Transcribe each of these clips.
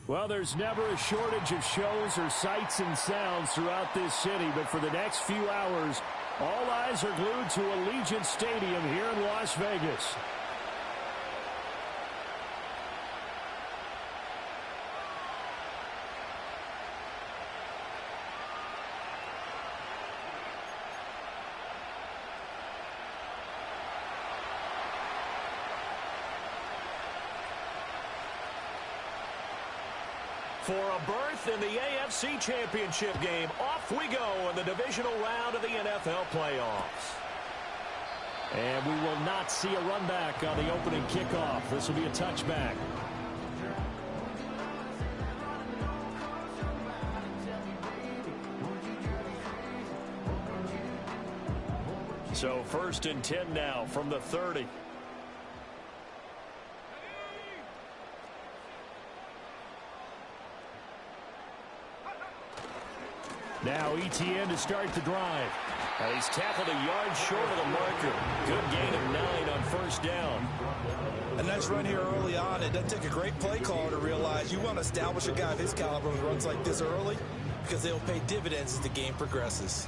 Well, there's never a shortage of shows or sights and sounds throughout this city, but for the next few hours, all eyes are glued to Allegiant Stadium here in Las Vegas. For a berth in the AFC Championship game, off we go in the divisional round of the NFL playoffs. And we will not see a run back on the opening kickoff. This will be a touchback. So 1st and 10 now from the 30. Now ETN to start the drive. He's tackled a yard short of the marker. Good gain of 9 on 1st down. A nice run here early on. It doesn't take a great play caller to realize you want to establish a guy of his caliber with runs like this early because they'll pay dividends as the game progresses.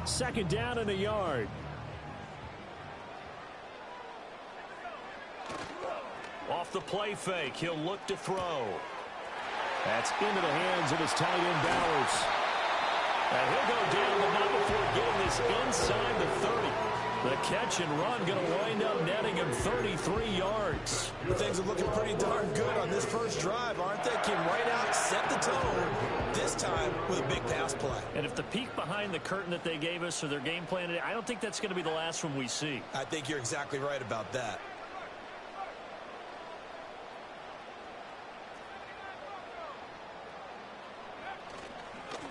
2nd down and a yard. Off the play fake, he'll look to throw. That's into the hands of his tight end, Bowers. And he'll go down, but not before getting this inside the 30. The catch and run going to wind up netting him 33 yards. Things are looking pretty darn good on this first drive, aren't they? Came right out, set the tone, this time with a big pass play. And if the peek behind the curtain that they gave us or their game plan, I don't think that's going to be the last one we see. I think you're exactly right about that.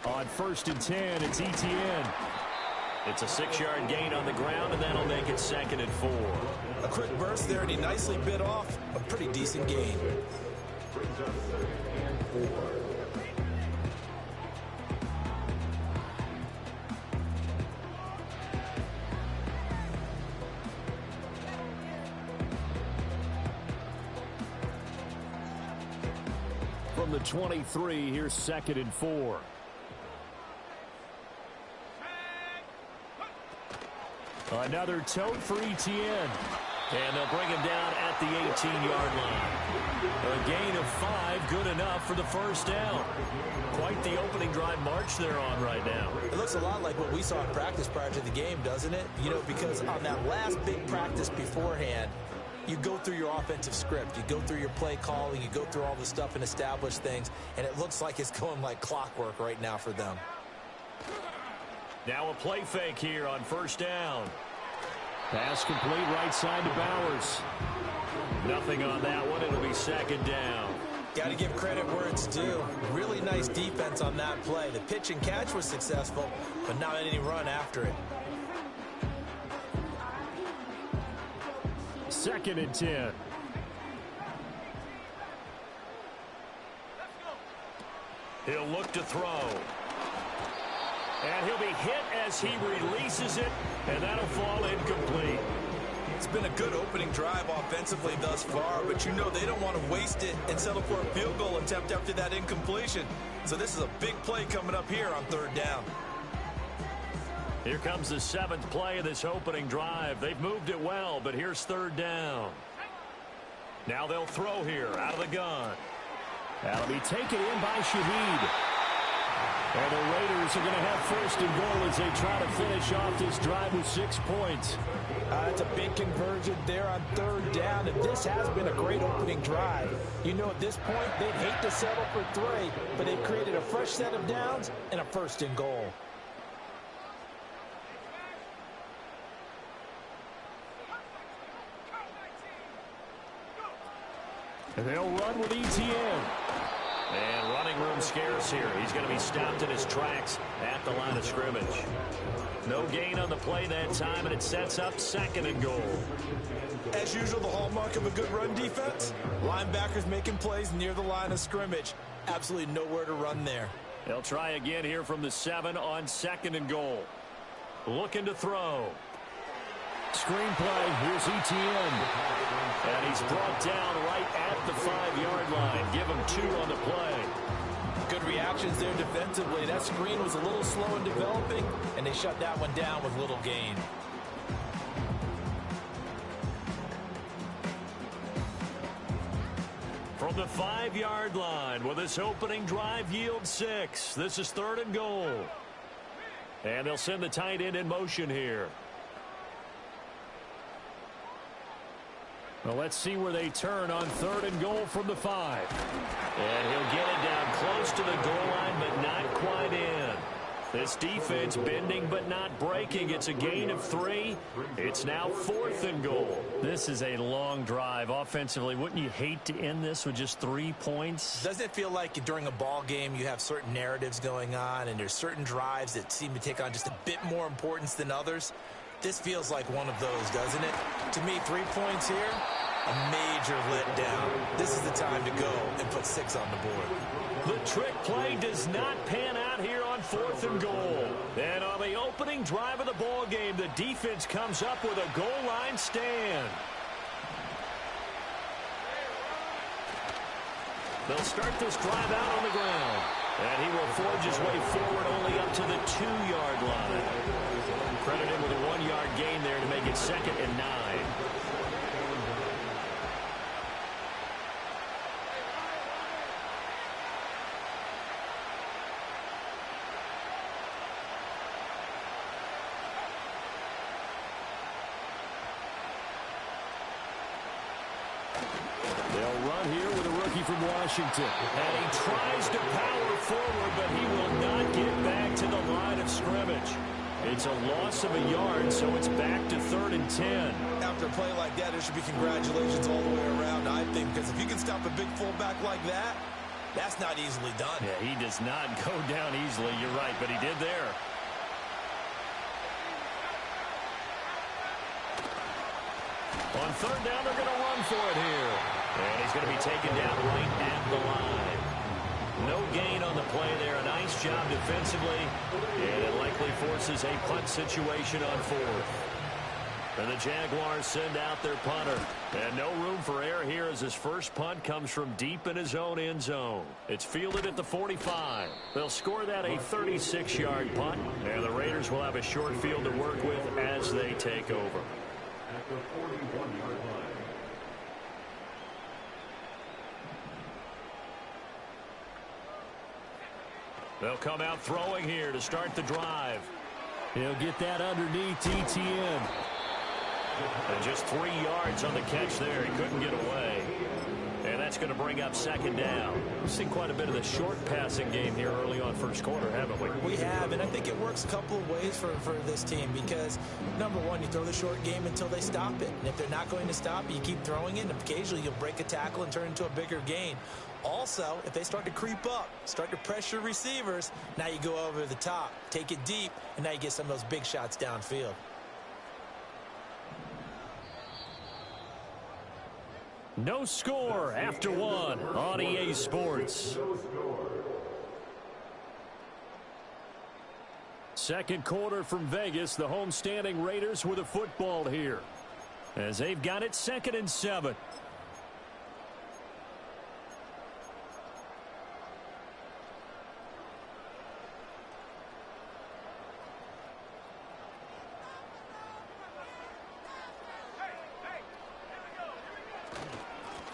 On 1st and 10, it's ETN. It's a 6-yard gain on the ground, and that'll make it 2nd and 4. A quick burst there, and he nicely bit off a pretty decent gain. From the 23, here's 2nd and 4. Another tote for ETN. And they'll bring him down at the 18-yard line. A gain of 5, good enough for the 1st down. Quite the opening drive march they're on right now. It looks a lot like what we saw in practice prior to the game, doesn't it? You know, because on that last big practice beforehand, you go through your offensive script. You go through your play calling. You go through all the stuff and establish things. And it looks like it's going like clockwork right now for them. Now a play fake here on 1st down. Pass complete right side to Bowers. Nothing on that one. It'll be 2nd down. Got to give credit where it's due. Really nice defense on that play. The pitch and catch was successful, but not any run after it. 2nd and 10. He'll look to throw. And he'll be hit as he releases it, and that'll fall incomplete. It's been a good opening drive offensively thus far, but you know they don't want to waste it and settle for a field goal attempt after that incompletion. So this is a big play coming up here on 3rd down. Here comes the 7th play of this opening drive. They've moved it well, but here's 3rd down. Now they'll throw here out of the gun. That'll be taken in by Shaheed. And the Raiders are going to have 1st and goal as they try to finish off this drive with 6 points. That's a big conversion there on 3rd down, and this has been a great opening drive. You know, at this point, they'd hate to settle for 3, but they've created a fresh set of downs and a 1st and goal. And they'll run with ETN. And running room scarce here. He's going to be stopped in his tracks at the line of scrimmage. No gain on the play that time, and it sets up 2nd and goal. As usual, the hallmark of a good run defense, linebackers making plays near the line of scrimmage. Absolutely nowhere to run there. They'll try again here from the 7 on 2nd and goal. Looking to throw. Screenplay, here's Etienne. And he's brought down right at the 5-yard line. Give him 2 on the play. Good reactions there defensively. That screen was a little slow in developing, and they shut that one down with little gain. From the 5-yard line, will this opening drive yield 6? This is 3rd and goal. And they'll send the tight end in motion here. Well, let's see where they turn on 3rd and goal from the 5. And he'll get it down close to the goal line, but not quite in. This defense bending but not breaking. It's a gain of 3. It's now 4th and goal. This is a long drive offensively. Wouldn't you hate to end this with just 3 points? Doesn't it feel like during a ball game you have certain narratives going on and there's certain drives that seem to take on just a bit more importance than others? This feels like one of those, doesn't it? To me, 3 points here, a major letdown. This is the time to go and put 6 on the board. The trick play does not pan out here on 4th and goal. And on the opening drive of the ball game, the defense comes up with a goal line stand. They'll start this drive out on the ground. And he will forge his way forward only up to the 2-yard line. Credit him with a 1-yard gain there to make it 2nd and 9. They'll run here with a rookie from Washington. And he tries to power forward, but he will not get back to the line of scrimmage. It's a loss of a yard, so it's back to 3rd and 10. After a play like that, there should be congratulations all the way around, I think, because if you can stop a big fullback like that, that's not easily done. Yeah, he does not go down easily. You're right, but he did there. On 3rd down, they're going to run for it here. And he's going to be taken down right at the line. No gain on the play there. A nice job defensively. And it likely forces a punt situation on 4th. And the Jaguars send out their punter. And no room for error here as his first punt comes from deep in his own end zone. It's fielded at the 45. They'll score that a 36-yard punt. And the Raiders will have a short field to work with as they take over. At the 41-yard line. They'll come out throwing here to start the drive. He'll get that underneath Etienne. And just 3 yards on the catch there. He couldn't get away. And that's going to bring up 2nd down. We've seen quite a bit of the short passing game here early on first quarter, haven't we? We have, and I think it works a couple of ways for this team because, number one, you throw the short game until they stop it. And if they're not going to stop it, you keep throwing it, and occasionally you'll break a tackle and turn into a bigger gain. Also, if they start to creep up, start to pressure receivers, now you go over the top, take it deep, and now you get some of those big shots downfield. No score after 1 on EA Sports. Second quarter from Vegas. The homestanding Raiders with a football here as they've got it 2nd and 7.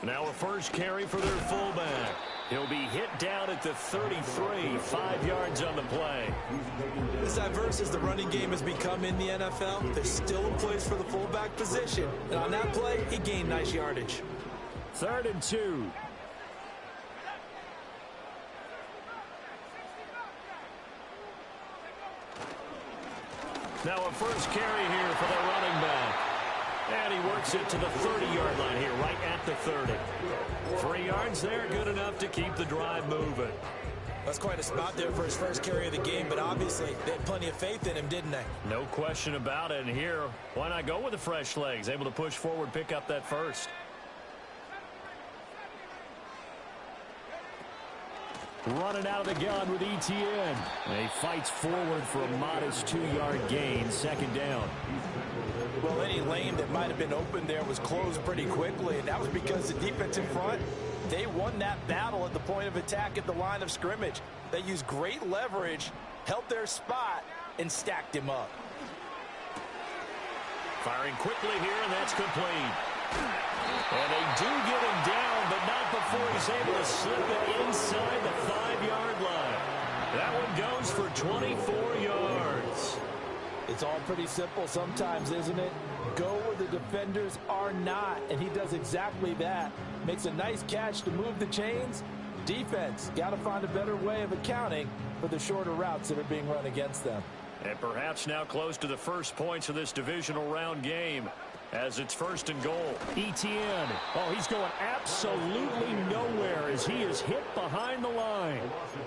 Now a first carry for their fullback. He'll be hit down at the 33, 5 yards on the play. As diverse as the running game has become in the NFL, there's still a place for the fullback position. And on that play, he gained nice yardage. 3rd and 2. Now a first carry here for the running back. And he works it to the 30-yard line here, right at the 30. 3 yards there, good enough to keep the drive moving. That's quite a spot there for his first carry of the game, but obviously they had plenty of faith in him, didn't they? No question about it. And here, why not go with the fresh legs? Able to push forward, pick up that first. Running out of the gun with Etienne. He fights forward for a modest 2-yard gain. 2nd down. Well, any lane that might have been open there was closed pretty quickly, and that was because the defense in front, they won that battle at the point of attack at the line of scrimmage. They used great leverage, held their spot, and stacked him up. Firing quickly here, and that's complete. And they do get him down, but not before he's able to slip it inside the 5-yard line. That one goes for 24 yards. It's all pretty simple sometimes, isn't it? Go where the defenders are not, and he does exactly that. Makes a nice catch to move the chains. Defense, got to find a better way of accounting for the shorter routes that are being run against them. And perhaps now close to the first points of this divisional round game as it's 1st and goal. ETN. Oh, he's going absolutely nowhere as he is hit behind the line.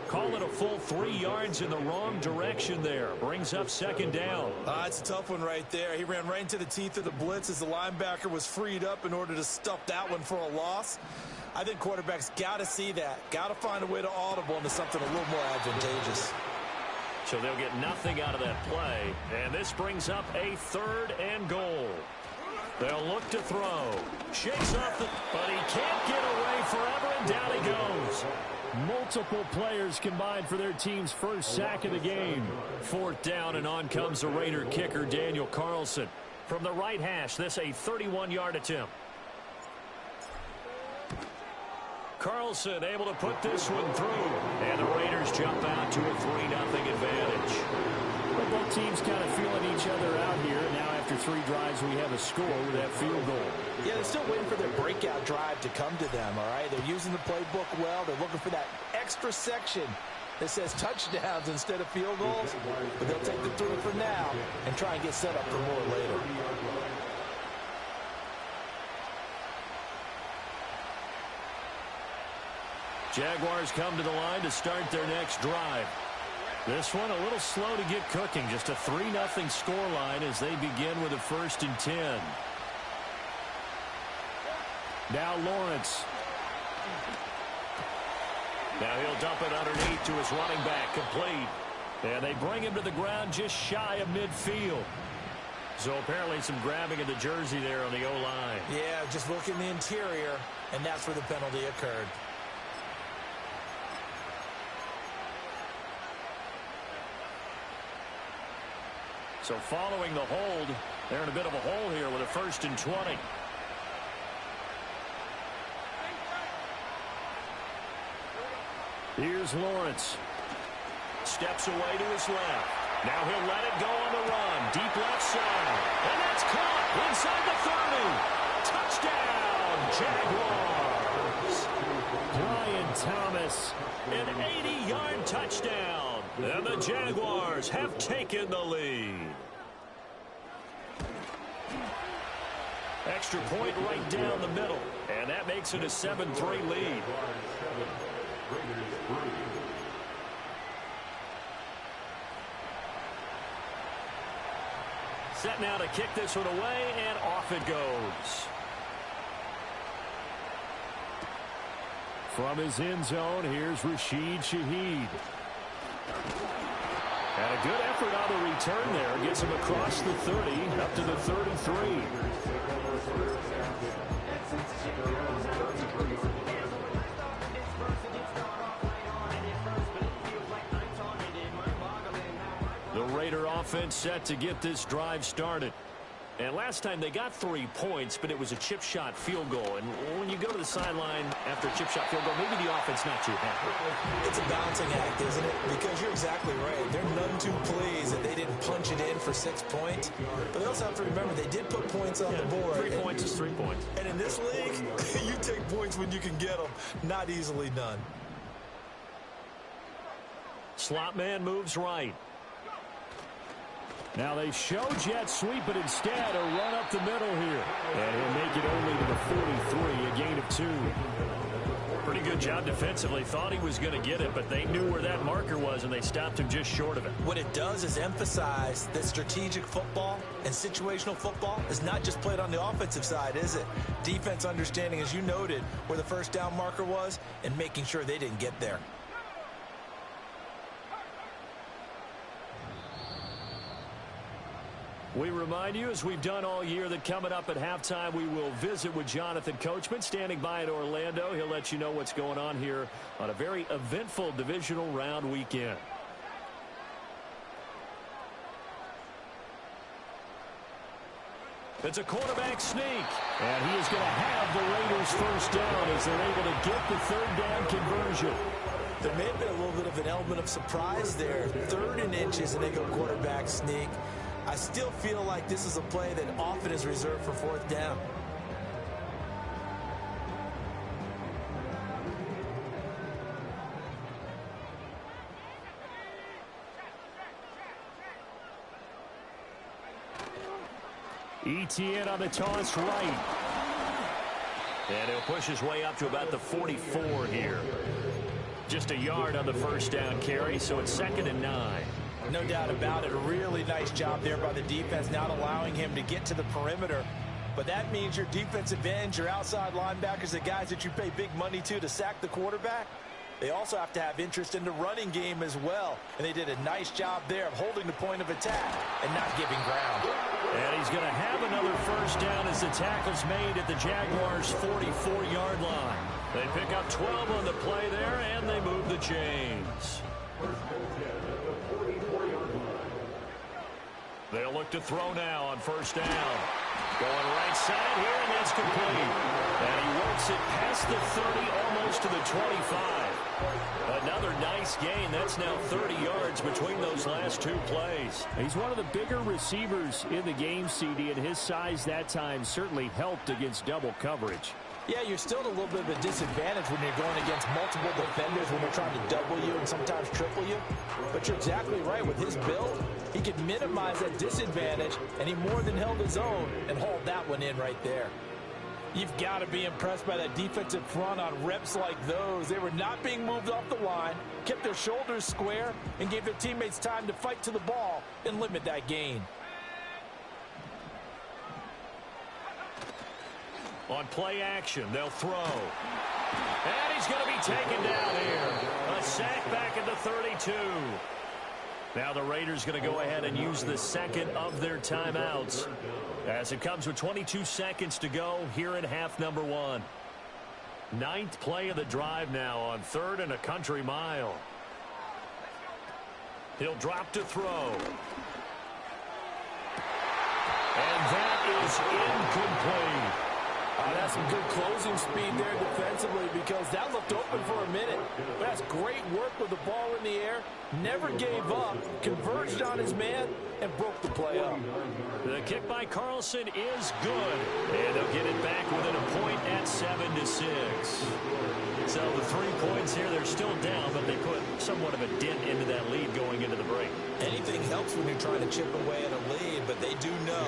Call it a full 3 yards in the wrong direction there. Brings up 2nd down. It's a tough one right there. He ran right into the teeth of the blitz as the linebacker was freed up in order to stuff that one for a loss. I think quarterbacks got to see that. Got to find a way to audible into something a little more advantageous. So they'll get nothing out of that play. And this brings up a 3rd and goal. They'll look to throw. Shakes off but he can't get away forever, and down he goes. Multiple players combined for their team's first sack of the game. 4th down, and on comes the Raider kicker, Daniel Carlson. From the right hash, this a 31-yard attempt. Carlson able to put this one through. And the Raiders jump out to a 3-0 advantage. But both teams kind of feeling each other out here. Now after 3 drives, we have a score with that field goal. Yeah, they're still waiting for their breakout drive to come to them, all right? They're using the playbook well. They're looking for that extra section that says touchdowns instead of field goals. But they'll take the 3 for now and try and get set up for more later. Jaguars come to the line to start their next drive. This one a little slow to get cooking. Just a 3-0 scoreline as they begin with a 1st and 10. Now Lawrence. Now he'll dump it underneath to his running back, complete. And they bring him to the ground just shy of midfield. So apparently some grabbing of the jersey there on the O-line. Yeah, just look in the interior, and that's where the penalty occurred. So following the hold, they're in a bit of a hole here with a 1st and 20. Here's Lawrence. Steps away to his left. Now he'll let it go on the run. Deep left side. And that's caught inside the 30. Touchdown, Jaguars. Brian Thomas. An 80-yard touchdown. And the Jaguars have taken the lead. Extra point right down the middle. And that makes it a 7-3 lead. Set now to kick this one away, and off it goes. From his end zone, here's Rashid Shaheed. And a good effort on the return there. Gets him across the 30, up to the 33. The Raider offense set to get this drive started. And last time they got 3 points, but it was a chip shot field goal. And when you go to the sideline after a chip shot field goal, maybe the offense not too happy. It's a balancing act, isn't it? Because you're exactly right. They're none too pleased that they didn't punch it in for 6 points. But they also have to remember they did put points on the board. 3 points is 3 points. And in this league, you take points when you can get them. Not easily done. Slot man moves right. Now they show jet sweep, but instead a run up the middle here. And he'll make it only to the 43, a gain of 2. Pretty good job defensively. Thought he was going to get it, but they knew where that marker was, and they stopped him just short of it. What it does is emphasize that strategic football and situational football is not just played on the offensive side, is it? Defense understanding, as you noted, where the first down marker was and making sure they didn't get there. We remind you, as we've done all year, that coming up at halftime, we will visit with Jonathan Coachman, standing by in Orlando. He'll let you know what's going on here on a very eventful divisional round weekend. It's a quarterback sneak. And he is going to have the Raiders first down as they're able to get the third down conversion. There may have been a little bit of an element of surprise there. 3rd and inches, and they go quarterback sneak. I still feel like this is a play that often is reserved for 4th down. ETN on the toss right. And he'll push his way up to about the 44 here. Just a yard on the first down carry, so it's 2nd and 9. No doubt about it. A really nice job there by the defense, not allowing him to get to the perimeter. But that means your defensive ends, your outside linebackers, the guys that you pay big money to sack the quarterback, they also have to have interest in the running game as well. And they did a nice job there of holding the point of attack and not giving ground. And he's going to have another first down as the tackle's made at the Jaguars' 44-yard line. They pick up 12 on the play there, and they move the chains. They'll look to throw now on first down. Going right side here, and that's complete. And he works it past the 30, almost to the 25. Another nice gain. That's now 30 yards between those last 2 plays. He's one of the bigger receivers in the game, CD, and his size that time certainly helped against double coverage. Yeah, you're still at a little bit of a disadvantage when you're going against multiple defenders, when they're trying to double you and sometimes triple you. But you're exactly right. With his build, he could minimize that disadvantage, and he more than held his own and hauled that one in right there. You've got to be impressed by that defensive front on reps like those. They were not being moved off the line, kept their shoulders square, and gave their teammates time to fight to the ball and limit that gain. On play action, they'll throw. And he's going to be taken down here. A sack back at the 32. Now the Raiders going to go ahead and use the second of their timeouts, as it comes with 22 seconds to go here in half number 1. 9th play of the drive now on 3rd and a country mile. He'll drop to throw. And that is incomplete. That's some good closing speed there defensively, because that looked open for a minute. That's great work with the ball in the air. Never gave up, converged on his man, and broke the play up. The kick by Carlson is good. And they'll get it back within a point at 7-6. So the 3 points here, they're still down, but they put somewhat of a dent into that lead going into the break. Anything helps when you're trying to chip away at a lead, but they do know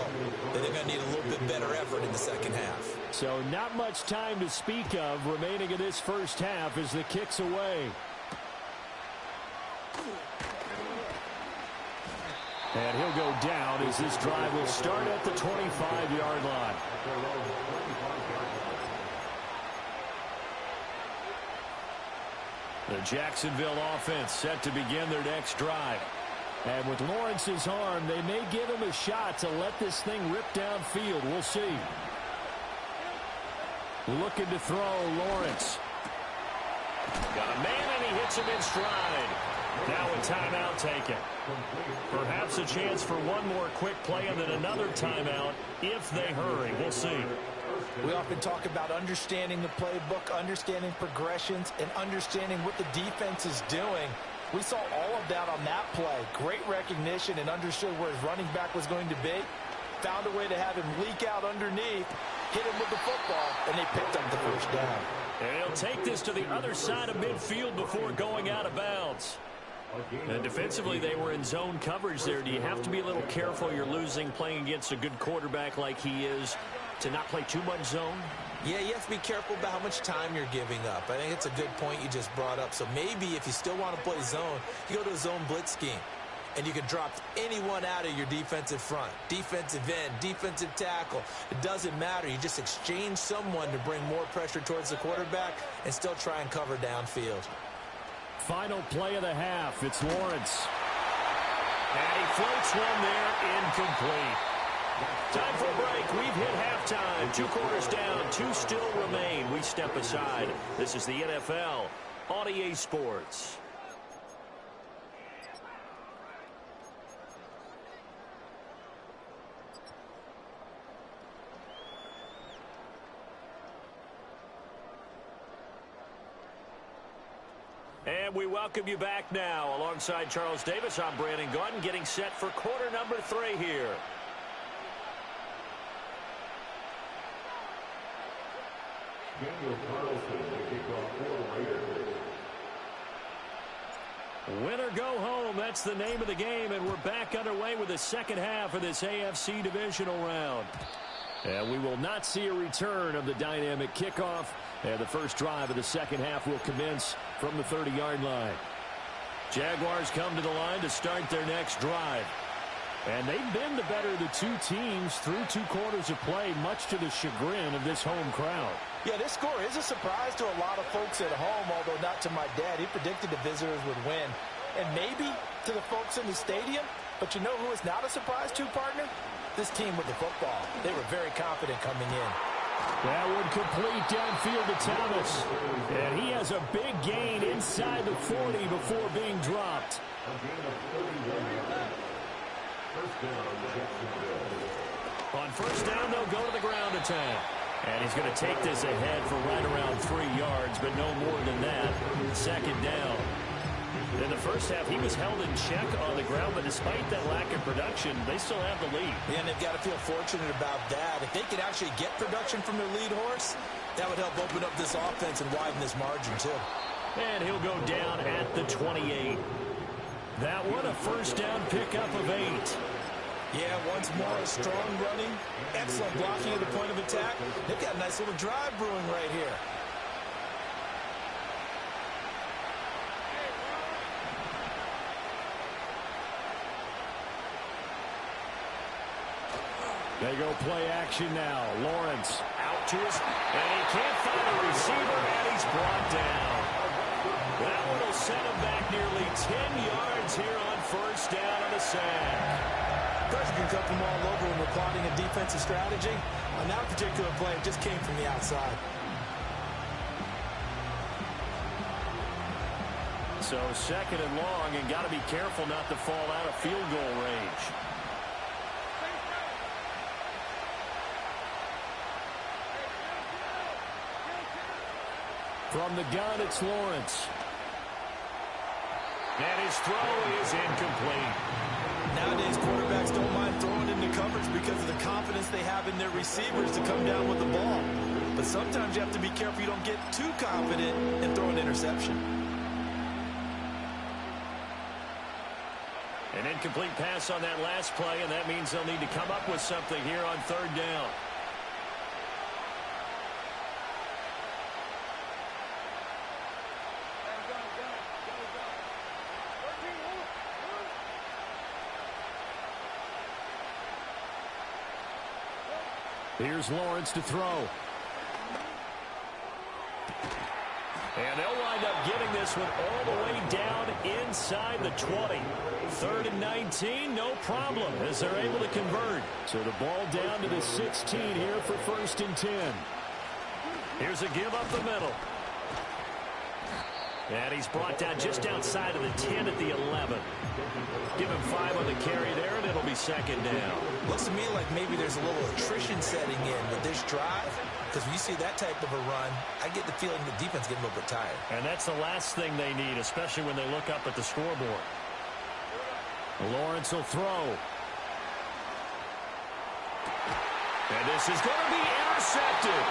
that they're going to need a little bit better effort in the second half. So not much time to speak of remaining in this first half as the kick's away. And he'll go down as this drive will start at the 25-yard line. The Jacksonville offense set to begin their next drive. And with Lawrence's arm, they may give him a shot to let this thing rip downfield. We'll see. Looking to throw, Lawrence. Got a man, and he hits him in stride. Now a timeout taken. Perhaps a chance for one more quick play and then another timeout if they hurry. We'll see. We often talk about understanding the playbook, understanding progressions, and understanding what the defense is doing. We saw all of that on that play. Great recognition and understood where his running back was going to be. Found a way to have him leak out underneath, hit him with the football, and they picked up the first down. And he'll take this to the other side of midfield before going out of bounds. And defensively, they were in zone coverage there. Do you have to be a little careful? You're losing playing against a good quarterback like he is to not play too much zone? Yeah, you have to be careful about how much time you're giving up. I think it's a good point you just brought up. So maybe if you still want to play zone, you go to a zone blitz scheme. And you can drop anyone out of your defensive front. Defensive end, defensive tackle. It doesn't matter. You just exchange someone to bring more pressure towards the quarterback and still try and cover downfield. Final play of the half. It's Lawrence. And he floats one there, incomplete. Time for a break. We've hit halftime. 2 quarters down. 2 still remain. We step aside. This is the NFL on EA Sports. And we welcome you back now. Alongside Charles Davis, I'm Brandon Gaudin, getting set for quarter number 3 here. Win or go home, that's the name of the game, and we're back underway with the second half of this AFC Divisional round. And we will not see a return of the dynamic kickoff, and the first drive of the second half will commence from the 30-yard line. Jaguars come to the line to start their next drive. And they've been the better of the 2 teams through 2 quarters of play, much to the chagrin of this home crowd. Yeah, this score is a surprise to a lot of folks at home, although not to my dad. He predicted the visitors would win. And maybe to the folks in the stadium, but you know who is not a surprise to, partner? This team with the football. They were very confident coming in. That would complete downfield to Thomas. And he has a big gain inside the 40 before being dropped. On first down, they'll go to the ground attack. And he's going to take this ahead for right around 3 yards, but no more than that. Second down. In the first half, he was held in check on the ground, but despite that lack of production, they still have the lead. Yeah, and they've got to feel fortunate about that. If they could actually get production from their lead horse, that would help open up this offense and widen this margin, too. And he'll go down at the 28. That one, a first down pickup of 8. Yeah, once more, a strong running, excellent blocking at the point of attack. They've got a nice little drive brewing right here. They go play action now. Lawrence out to his, and he can't find a receiver, and he's brought down. That one will set him back nearly 10 yards here on first down on a sack. Pressure can come from all over when we're plotting a defensive strategy. On that particular play, it just came from the outside. So second and long, and got to be careful not to fall out of field goal range. From the gun, it's Lawrence. And his throw is incomplete. Nowadays, quarterbacks don't mind throwing into coverage because of the confidence they have in their receivers to come down with the ball. But sometimes you have to be careful you don't get too confident and throw an interception. An incomplete pass on that last play, and that means they'll need to come up with something here on third down. Here's Lawrence to throw. And they'll wind up getting this one all the way down inside the 20. 3rd and 19, no problem, as they're able to convert. So the ball down to the 16 here for 1st and 10. Here's a give up the middle. And he's brought down just outside of the 10 at the 11. Give him 5 on the carry there, and it'll be second down. Looks to me like maybe there's a little attrition setting in with this drive, because when you see that type of a run, I get the feeling the defense getting a little bit tired. And that's the last thing they need, especially when they look up at the scoreboard. Lawrence will throw. And this is going to be intercepted.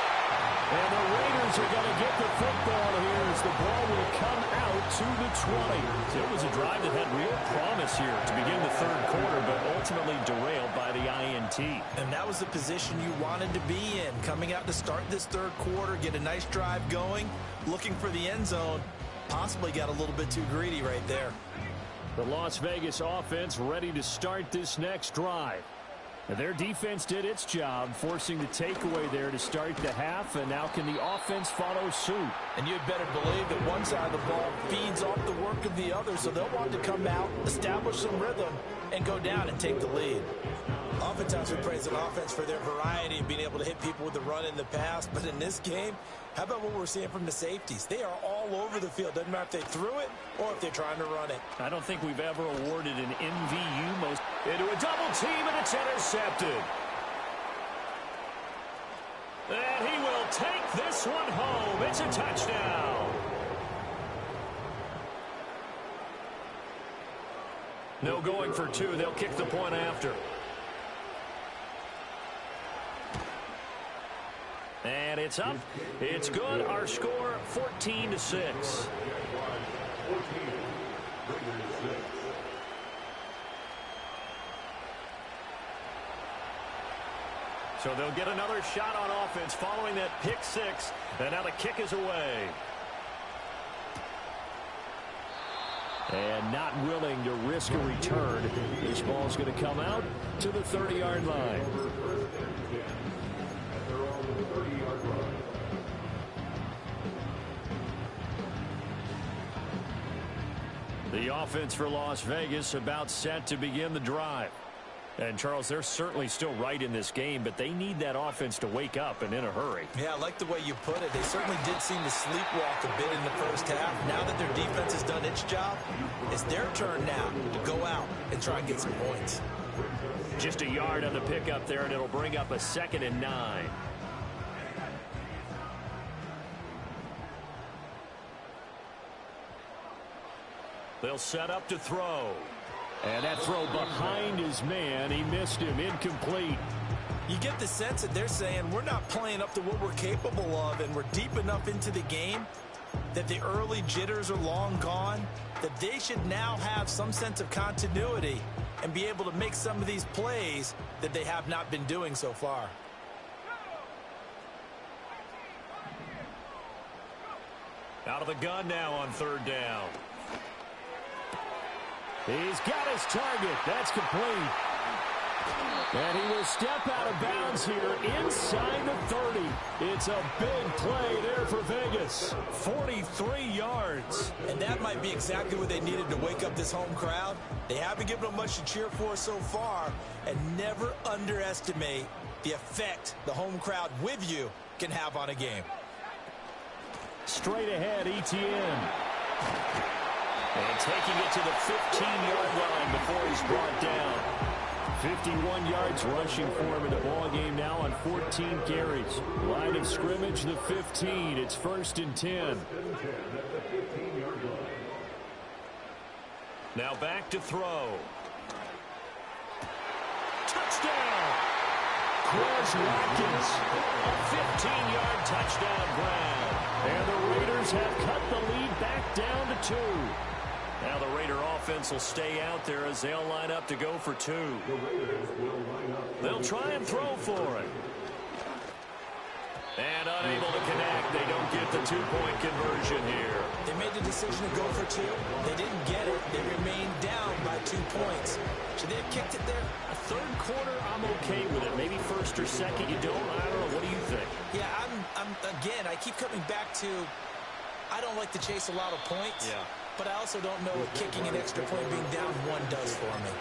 And the Raiders are going to get the football here as the ball will come out to the 20. It was a drive that had real promise here to begin the 3rd quarter, but ultimately derailed by the INT. And that was the position you wanted to be in. Coming out to start this 3rd quarter, get a nice drive going, looking for the end zone. Possibly got a little bit too greedy right there. The Las Vegas offense ready to start this next drive. Their defense did its job, forcing the takeaway there to start the half, and now can the offense follow suit? And you'd better believe that one side of the ball feeds off the work of the other, so they'll want to come out, establish some rhythm, and go down and take the lead. Oftentimes we praise an offense for their variety and being able to hit people with the run in the pass, but in this game, how about what we're seeing from the safeties? They are all over the field. Doesn't matter if they threw it or if they're trying to run it. I don't think we've ever awarded an MVU most into a double team, and it's intercepted. And he will take this one home. It's a touchdown. No going for two. They'll kick the point after. And it's up. It's good. Our score, 14-6. So they'll get another shot on offense following that pick six. And now the kick is away. And not willing to risk a return. This ball's going to come out to the 30-yard line. The offense for Las Vegas about set to begin the drive. And, Charles, they're certainly still right in this game, but they need that offense to wake up and in a hurry. Yeah, I like the way you put it. They certainly did seem to sleepwalk a bit in the first half. Now that their defense has done its job, it's their turn now to go out and try and get some points. Just a yard on the pickup there, and it'll bring up a 2nd and 9. They'll set up to throw. And that throw behind his man. He missed him. Incomplete. You get the sense that they're saying we're not playing up to what we're capable of, and we're deep enough into the game that the early jitters are long gone, that they should now have some sense of continuity and be able to make some of these plays that they have not been doing so far. Out of the gun now on 3rd down. He's got his target. That's complete. And he will step out of bounds here inside the 30. It's a big play there for Vegas. 43 yards. And that might be exactly what they needed to wake up this home crowd. They haven't given them much to cheer for so far. And never underestimate the effect the home crowd with you can have on a game. Straight ahead, Etienne. And taking it to the 15-yard line before he's brought down. 51 yards rushing for him in the ball game now on 14 carries. Line of scrimmage, the 15. It's 1st and 10. Now back to throw. Touchdown! Quez Watkins. A 15-yard touchdown grab. And the Raiders have cut the lead back down to 2. Now the Raider offense will stay out there as they'll line up to go for 2. They'll try and throw for it. And unable to connect. They don't get the 2-point conversion here. They made the decision to go for 2. They didn't get it. They remained down by 2 points. Should they have kicked it there? A 3rd quarter, I'm okay with it. Maybe 1st or 2nd, you don't. I don't know. What do you think? Yeah, again, I keep coming back to I don't like to chase a lot of points. Yeah. But I also don't know what kicking an extra point being down 1 does for me.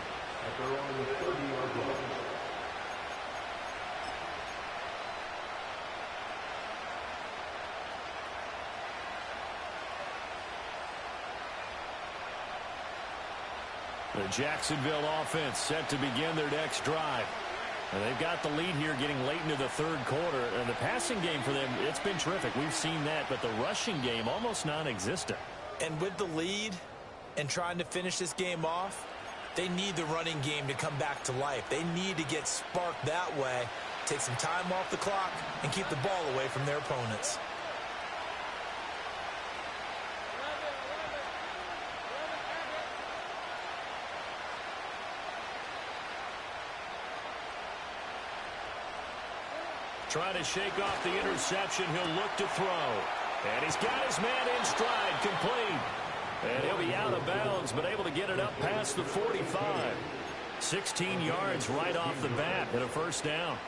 The Jacksonville offense set to begin their next drive. And they've got the lead here getting late into the 3rd quarter. And the passing game for them, it's been terrific. We've seen that. But the rushing game, almost non-existent. And with the lead and trying to finish this game off, they need the running game to come back to life. They need to get sparked that way, take some time off the clock, and keep the ball away from their opponents. Trying to shake off the interception. He'll look to throw. And he's got his man in stride, complete. And he'll be out of bounds, but able to get it up past the 45. 16 yards right off the bat and a first down.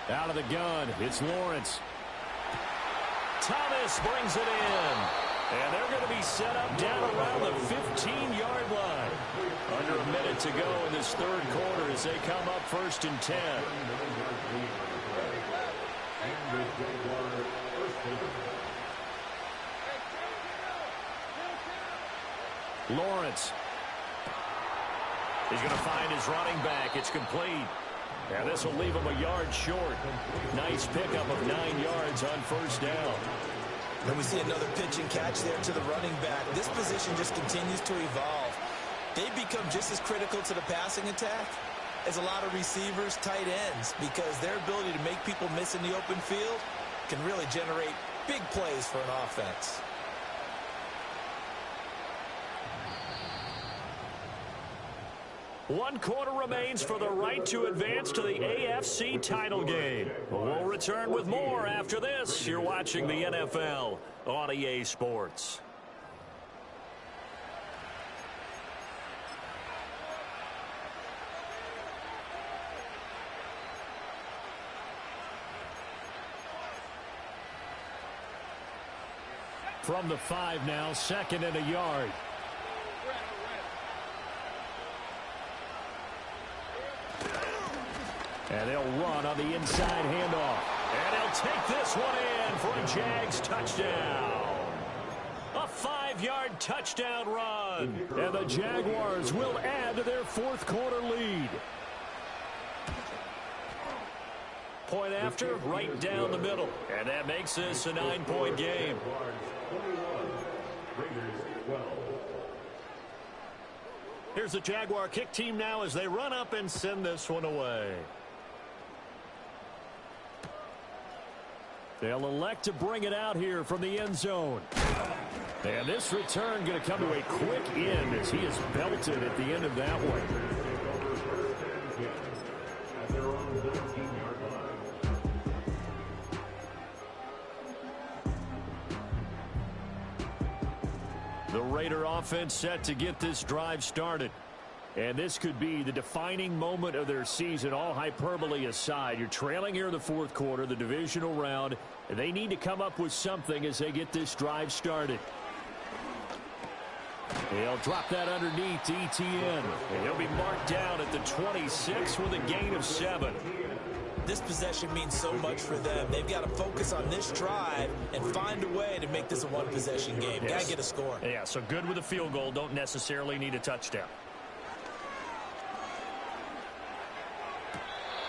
Out of the gun, it's Lawrence. Thomas brings it in. And they're going to be set up down around the 15-yard line. Under a minute to go in this third quarter as they come up 1st and 10. Lawrence. He's going to find his running back. It's complete. And this will leave him a yard short. Nice pickup of 9 yards on first down. And we see another pitch and catch there to the running back. This position just continues to evolve. They become just as critical to the passing attack as a lot of receivers, tight ends, because their ability to make people miss in the open field can really generate big plays for an offense. One quarter remains for the right to advance to the AFC title game. We'll return with more after this. You're watching the NFL on EA Sports. From the 5 now, 2nd and a yard. And they'll run on the inside handoff. And they'll take this one in for a Jags touchdown. A 5-yard touchdown run. And the Jaguars will add to their fourth quarter lead. Point after, right down the middle. And that makes this a 9-point game. Here's the Jaguar kick team now as they run up and send this one away. They'll elect to bring it out here from the end zone. And this return going to come to a quick end as he is belted at the end of that one. The Raider offense set to get this drive started. And this could be the defining moment of their season, all hyperbole aside. You're trailing here in the fourth quarter, the divisional round, and they need to come up with something as they get this drive started. They'll drop that underneath to ETN, and he'll be marked down at the 26 with a gain of 7. This possession means so much for them. They've got to focus on this drive and find a way to make this a one-possession game. Yes. Got to get a score. Yeah, so good with a field goal. Don't necessarily need a touchdown.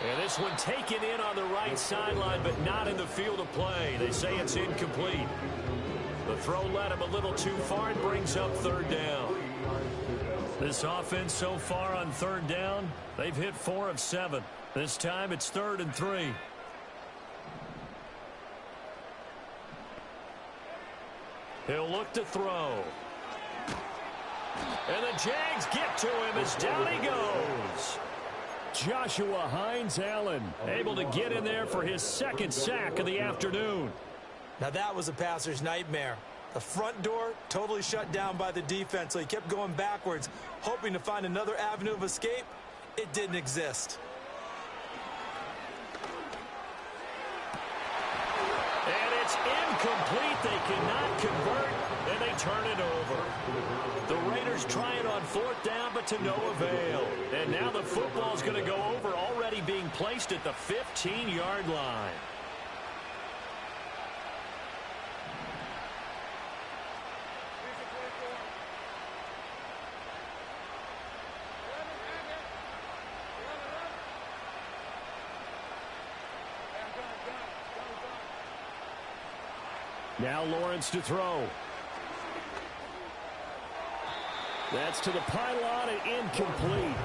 And this one taken in on the right sideline, but not in the field of play. They say it's incomplete. The throw led him a little too far and brings up 3rd down. This offense so far on 3rd down, they've hit 4 of 7. This time it's 3rd and 3. He'll look to throw. And the Jags get to him as down he goes. Joshua Hines-Allen able to get in there for his 2nd sack of the afternoon. Now that was a passer's nightmare. The front door totally shut down by the defense, so he kept going backwards, hoping to find another avenue of escape. It didn't exist. And it's incomplete. They cannot convert, and they turn it over. The Raiders try it on 4th down, but to no avail. And now the football's going to go over, already being placed at the 15-yard line. Now Lawrence to throw. That's to the pylon and incomplete.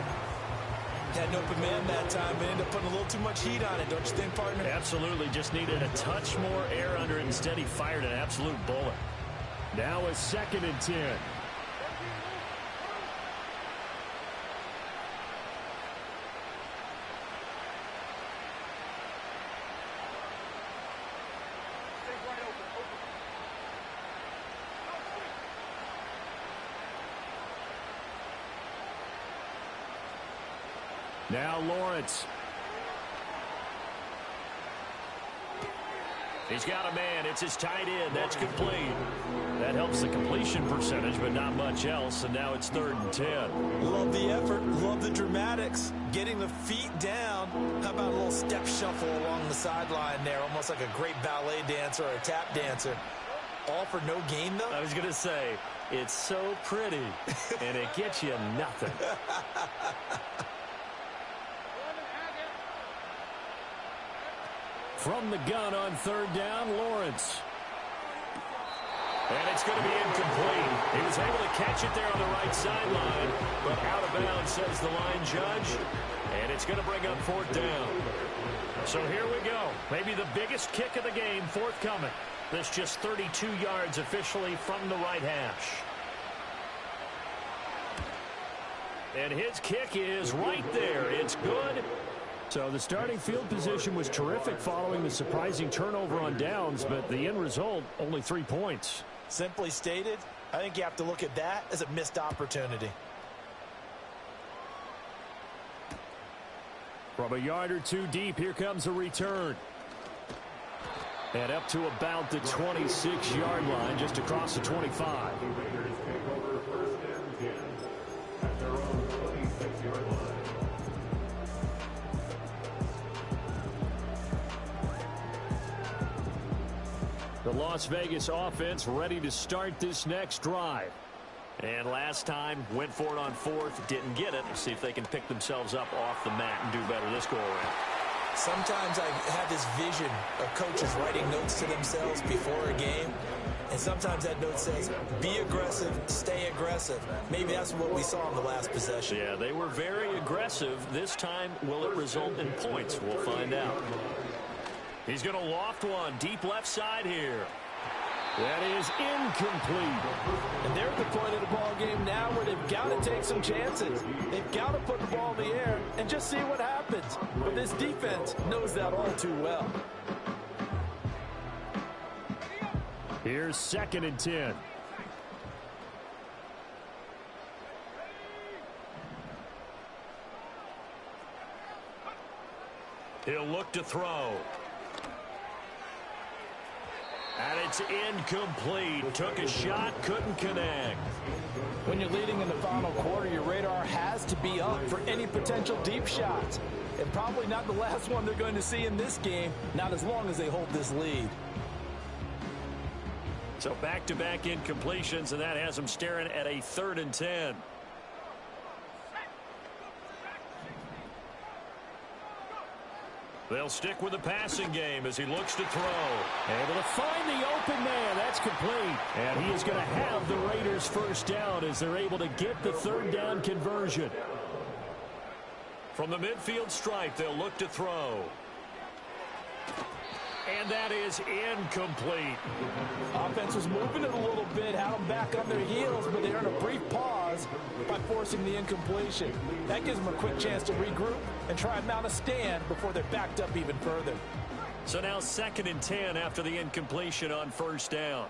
Had an open man that time, but ended up putting a little too much heat on it, don't you think, partner? Absolutely. Just needed a touch more air under it. Instead, he fired an absolute bullet. Now a 2nd and 10. Now Lawrence. He's got a man. It's his tight end. That's complete. That helps the completion percentage, but not much else. And now it's 3rd and 10. Love the effort. Love the dramatics. Getting the feet down. How about a little step shuffle along the sideline there? Almost like a great ballet dancer or a tap dancer. All for no gain, though? I was going to say, it's so pretty, and it gets you nothing. From the gun on 3rd down, Lawrence. And it's going to be incomplete. He was able to catch it there on the right sideline, but out of bounds, says the line judge. And it's going to bring up 4th down. So here we go. Maybe the biggest kick of the game forthcoming. This just 32 yards officially from the right hash. And his kick is right there. It's good. So the starting field position was terrific following the surprising turnover on downs, but the end result, only 3 points. Simply stated, I think you have to look at that as a missed opportunity. From a yard or two deep, here comes a return. And up to about the 26-yard line, just across the 25. The Las Vegas offense ready to start this next drive. And last time, went for it on 4th, didn't get it. Let's see if they can pick themselves up off the mat and do better this go-around. Sometimes I have this vision of coaches writing notes to themselves before a game. And sometimes that note says, be aggressive, stay aggressive. Maybe that's what we saw in the last possession. Yeah, they were very aggressive. This time, will it result in points? We'll find out. He's going to loft one deep left side here. That is incomplete. And they're at the point of the ball game now where they've got to take some chances. They've got to put the ball in the air and just see what happens. But this defense knows that all too well. Here's 2nd and 10. He'll look to throw. And it's incomplete. Took a shot, couldn't connect. When you're leading in the final quarter, your radar has to be up for any potential deep shots. And probably not the last one they're going to see in this game, not as long as they hold this lead. So back-to-back incompletions, and that has them staring at a 3rd and 10. They'll stick with the passing game as he looks to throw. Able to find the open man. That's complete. And he is going to have the Raiders first down as they're able to get the 3rd down conversion. From the midfield stripe, they'll look to throw. And that is incomplete. Offense was moving it a little bit, had them back on their heels, but they earned a brief pause by forcing the incompletion. That gives them a quick chance to regroup and try and mount a stand before they're backed up even further. So now 2nd and 10 after the incompletion on 1st down.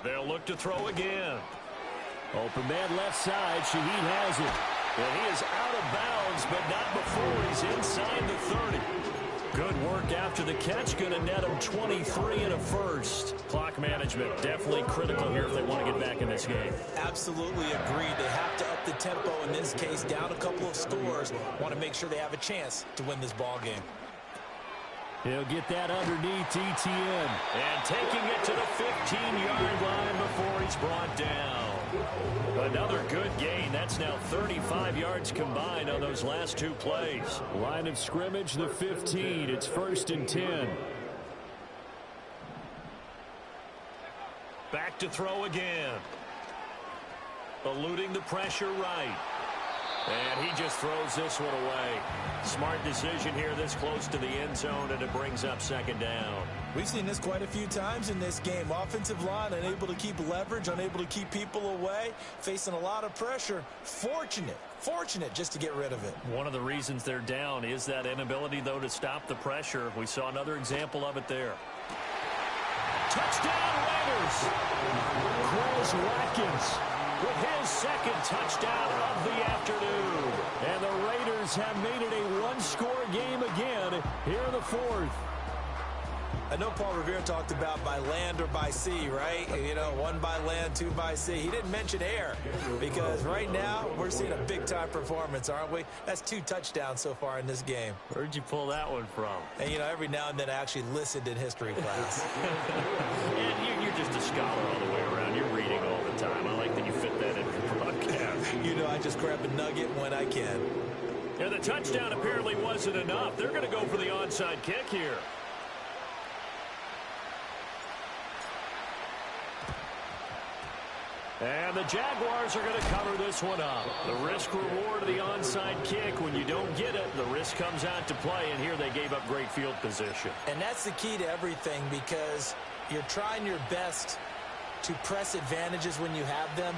They'll look to throw again. Open man left side. Shaheed has it. Well, he is out of bounds, but not before he's inside the 30. Good work after the catch. Going to net him 23 and a first. Clock management definitely critical here if they want to get back in this game. Absolutely agreed. They have to up the tempo in this case, down a couple of scores. Want to make sure they have a chance to win this ball game. He'll get that underneath ETN. And taking it to the 15-yard line before he's brought down. Another good gain. That's now 35 yards combined on those last 2 plays. Line of scrimmage, the 15. It's 1st and 10. Back to throw again. Eluding the pressure right. And he just throws this one away. Smart decision here this close to the end zone, and it brings up 2nd down. We've seen this quite a few times in this game. Offensive line unable to keep leverage, unable to keep people away, facing a lot of pressure. Fortunate just to get rid of it. One of the reasons they're down is that inability, though, to stop the pressure. We saw another example of it there. Touchdown, Raiders! Raiders. Chris Watkins with his second touchdown of the afternoon. And the Raiders have made it a one-score game again here in the fourth. I know Paul Revere talked about by land or by sea, right? You know, one by land, two by sea. He didn't mention air because right now we're seeing a big-time performance, aren't we? That's 2 touchdowns so far in this game. Where'd you pull that one from? And, you know, every now and then I actually listened in history class. And you're just a scholar all the way around. You're reading all the time. I like that you fit that into the broadcast. You know, I just grab a nugget when I can. And the touchdown apparently wasn't enough. They're going to go for the onside kick here. And the Jaguars are going to cover this one up. The risk-reward of the onside kick. When you don't get it, the risk comes out to play, and here they gave up great field position. And that's the key to everything because you're trying your best to press advantages when you have them,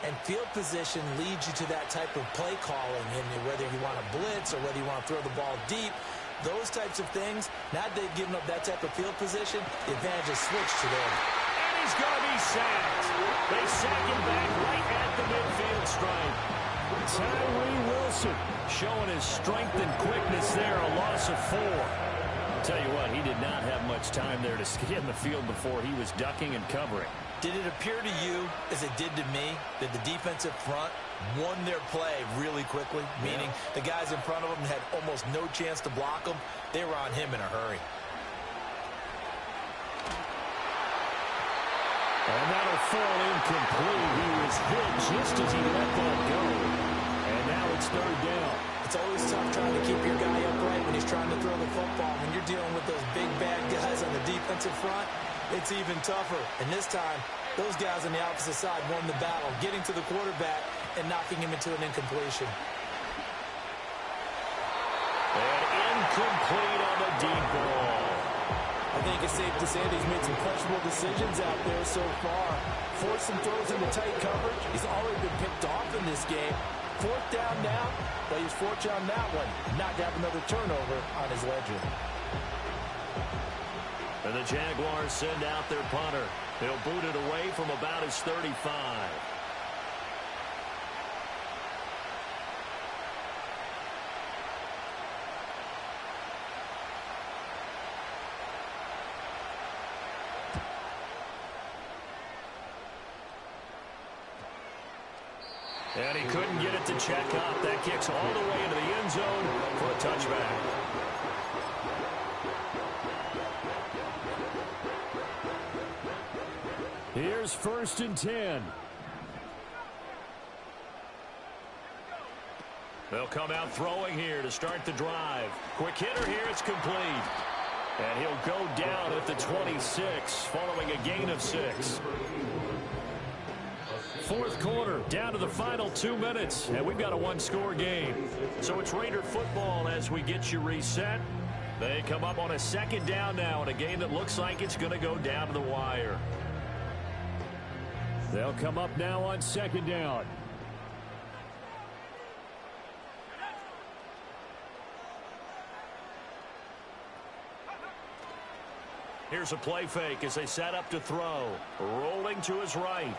and field position leads you to that type of play calling, and whether you want to blitz or whether you want to throw the ball deep, those types of things, now that they've given up that type of field position, the advantage is switched to them. He's going to be sacked. They sack him back right at the midfield stripe. Tyree Wilson showing his strength and quickness there, a loss of 4. I'll tell you what, he did not have much time there to scan the field before he was ducking and covering. Did it appear to you, as it did to me, that the defensive front won their play really quickly? Meaning the guys in front of them had almost no chance to block them. They were on him in a hurry. And that'll fall incomplete. He was hit just as he let that go. And now it's 3rd down. It's always tough trying to keep your guy upright when he's trying to throw the football. When you're dealing with those big, bad guys on the defensive front, it's even tougher. And this time, those guys on the opposite side won the battle, getting to the quarterback and knocking him into an incompletion. And incomplete on the deep ball. I think it's safe to say that he's made some questionable decisions out there so far. Forced some throws into tight coverage. He's already been picked off in this game. 4th down now, but he's fortunate on that one not to have another turnover on his ledger. And the Jaguars send out their punter. He'll boot it away from about his 35. And he couldn't get it to check up. That kicks all the way into the end zone for a touchback. Here's 1st and 10. They'll come out throwing here to start the drive. Quick hitter here, it's complete. And he'll go down at the 26, following a gain of 6. 4th quarter, down to the final 2 minutes, and we've got a one-score game. So it's Raider football as we get you reset. They come up on a 2nd down now in a game that looks like it's going to go down to the wire. They'll come up now on 2nd down. Here's a play fake as they set up to throw. Rolling to his right.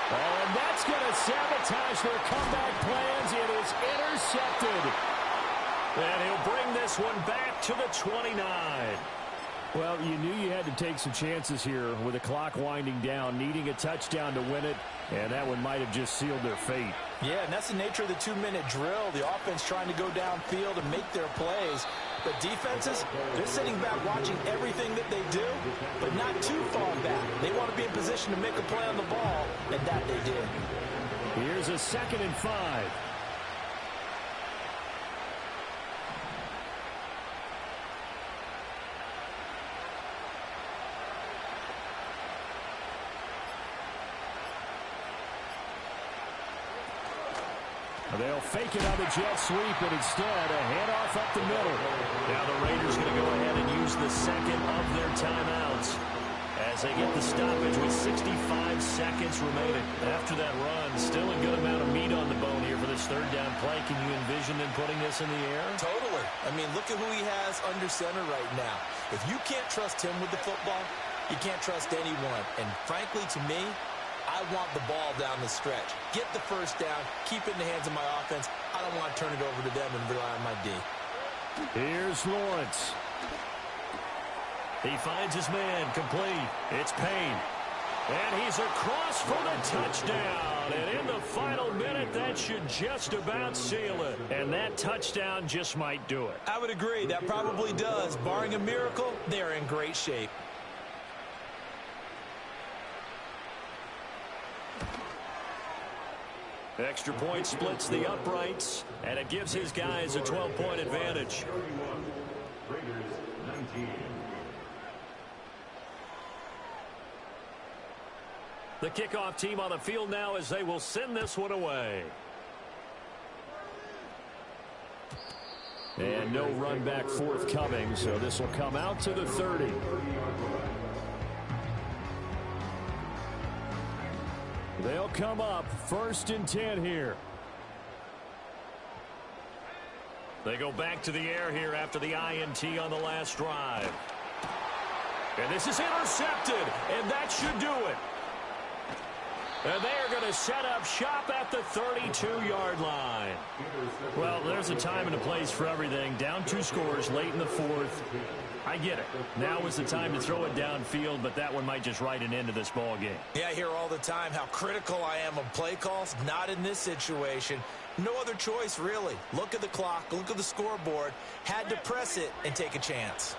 Oh, and that's going to sabotage their comeback plans. It is intercepted. And he'll bring this one back to the 29. Well, you knew you had to take some chances here with the clock winding down, needing a touchdown to win it, and that one might have just sealed their fate. Yeah, and that's the nature of the 2-minute drill. The offense trying to go downfield and make their plays. But defenses, they're sitting back watching everything that they do, but not too far back. They want to be in position to make a play on the ball, and that they did. Here's a 2nd and 5. They'll fake it on the jet sweep, but instead a handoff up the middle. Now the Raiders going to go ahead and use the 2nd of their timeouts as they get the stoppage with 65 seconds remaining. After that run, still a good amount of meat on the bone here for this 3rd down play. Can you envision them putting this in the air? Totally. I mean, look at who he has under center right now. If you can't trust him with the football, You can't trust anyone. And frankly, to me, I want the ball down the stretch. Get the first down, keep it in the hands of my offense. I don't want to turn it over to them and rely on my D. Here's Lawrence. He finds his man complete. It's Payne. And he's across for the touchdown. And in the final minute, that should just about seal it. And that touchdown just might do it. I would agree. That probably does. Barring a miracle, they're in great shape. Extra point splits the uprights, and it gives his guys a 12-point advantage. 31, Raiders 19. The kickoff team on the field now as they will send this one away. And no run back forthcoming, so this will come out to the 30. They'll come up 1st and 10 here. They go back to the air here after the INT on the last drive. And this is intercepted, and that should do it. And they are going to set up shop at the 32-yard line. Well, there's a time and a place for everything. Down 2 scores late in the 4th. I get it. Now is the time to throw it downfield, but that one might just write an end to this ball game. Yeah, I hear all the time how critical I am of play calls. Not in this situation. No other choice, really. Look at the clock. Look at the scoreboard. Had to press it and take a chance.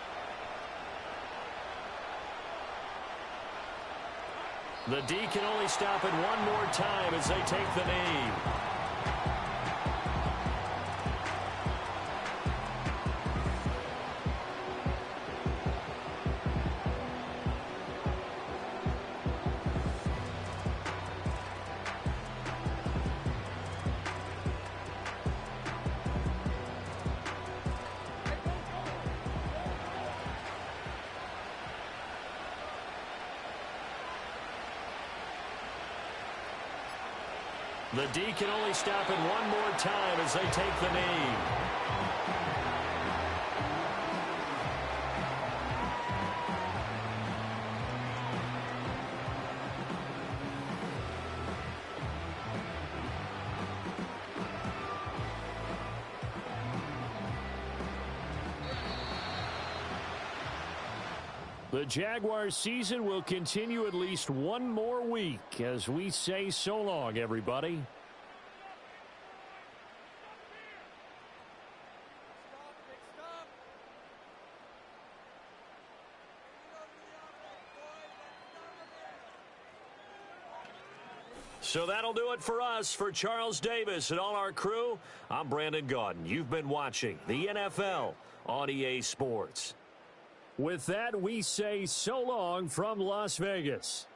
The D can only stop it one more time as they take the knee. The D can only stop it one more time as they take the knee. The Jaguars season will continue at least one more week as we say so long, everybody. So that'll do it for us. For Charles Davis and all our crew, I'm Brandon Gaudin. You've been watching the NFL on EA Sports. With that, we say so long from Las Vegas.